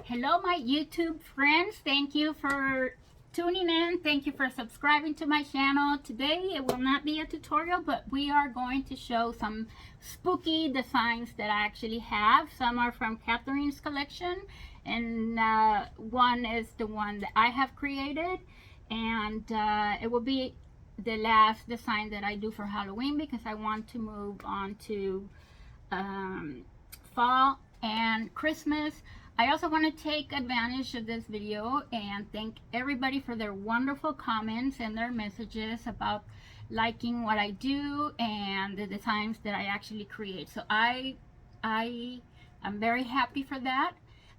Hello my YouTube friends, thank you for tuning in, thank you for subscribing to my channel. Today it will not be a tutorial, but we are going to show some spooky designs that I actually have. Some are from Catherine's collection, and one is the one that I have created, and it will be the last design that I do for Halloween because I want to move on to fall and Christmas. I also want to take advantage of this video and thank everybody for their wonderful comments and their messages about liking what I do and the designs that I actually create. So I am very happy for that.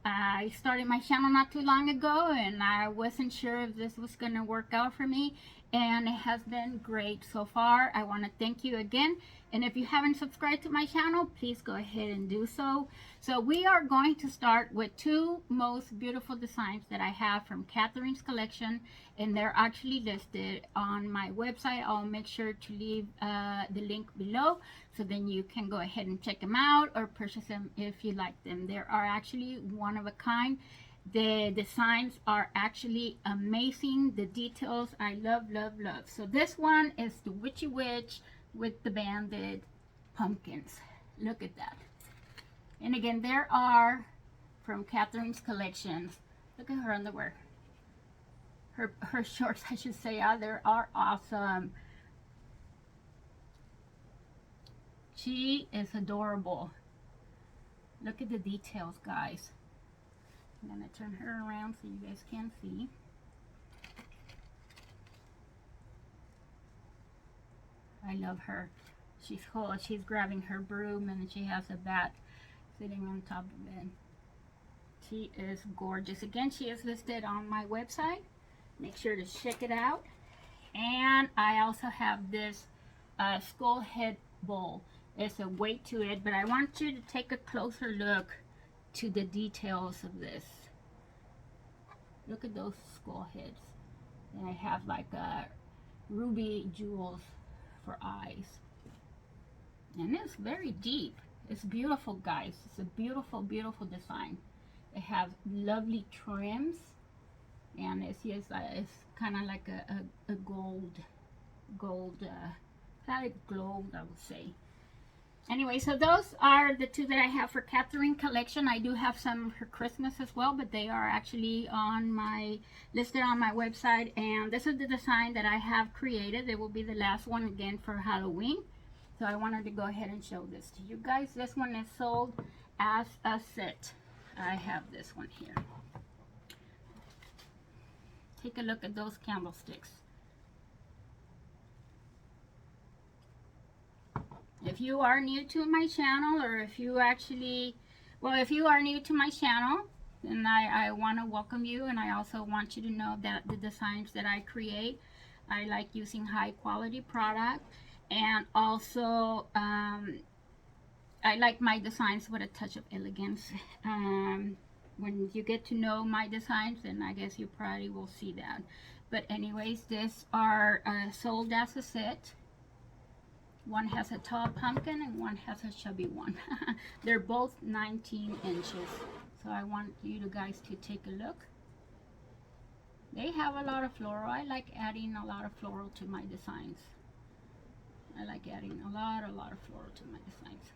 I started my channel not too long ago and I wasn't sure if this was going to work out for me, and it has been great so far. I want to thank you again, and if you haven't subscribed to my channel, please go ahead and do so. So we are going to start with two most beautiful designs that I have from Catherine's collection, and they're actually listed on my website. I'll make sure to leave the link below, so then you can go ahead and check them out or purchase them if you like them. They are actually one of a kind. The designs are actually amazing. The details I love. So this one is the Witchy Witch with the banded pumpkins. Look at that. And again, there are from Catherine's collections. Look at her underwear. Her shorts, I should say. They are awesome. She is adorable. Look at the details, guys. I'm going to turn her around so you guys can see. I love her. She's cool. She's grabbing her broom and she has a bat sitting on top of it. She is gorgeous. Again, she is listed on my website. Make sure to check it out. And I also have this skull head bowl. There's a weight to it, but I want you to take a closer look to the details of this. Look at those skull heads. And I have like ruby jewels for eyes. And it's very deep. It's beautiful, guys. It's a beautiful design. It has lovely trims, and it's kind of like a gold like globe, I would say. Anyway, so those are the two that I have for Catherine collection. I do have some for Christmas as well, but they are actually listed on my website. And this is the design that I have created. It will be the last one again for Halloween. So I wanted to go ahead and show this to you guys. This one is sold as a set. I have this one here. Take a look at those candlesticks. If you are new to my channel, or if you actually, well, if you are new to my channel, then I want to welcome you, and I also want you to know that the designs that I create, I like using high quality product, and also I like my designs with a touch of elegance. When you get to know my designs, then I guess you probably will see that. But anyways, these are sold as a set. One has a tall pumpkin and one has a chubby one. They're both 19 inches. So I want you guys to take a look. They have a lot of floral. I like adding a lot of floral to my designs. I like adding a lot of floral to my designs.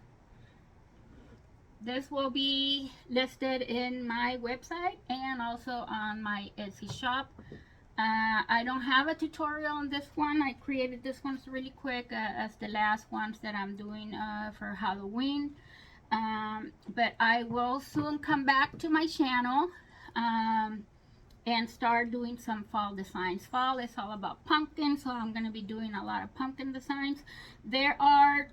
This will be listed in my website and also on my Etsy shop. I don't have a tutorial on this one. I created this one really quick as the last ones that I'm doing for Halloween. But I will soon come back to my channel and start doing some fall designs. Fall is all about pumpkins, so I'm going to be doing a lot of pumpkin designs. There are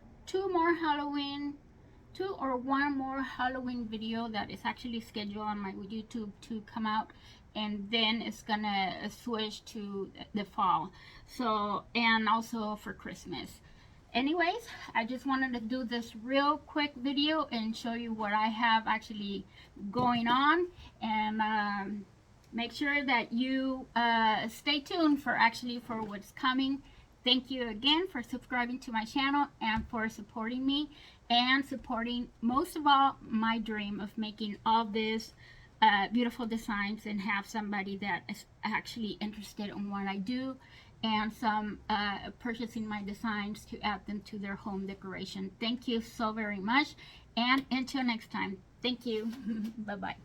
one more Halloween video that is actually scheduled on my YouTube to come out, and then it's gonna switch to the fall, so, and also for Christmas. Anyways, I just wanted to do this real quick video and show you what I have actually going on, and make sure that you stay tuned for what's coming. Thank you again for subscribing to my channel and for supporting me and supporting, most of all, my dream of making all this beautiful designs and have somebody that is actually interested in what I do, and some purchasing my designs to add them to their home decoration. Thank you so very much, and until next time, thank you. Bye bye.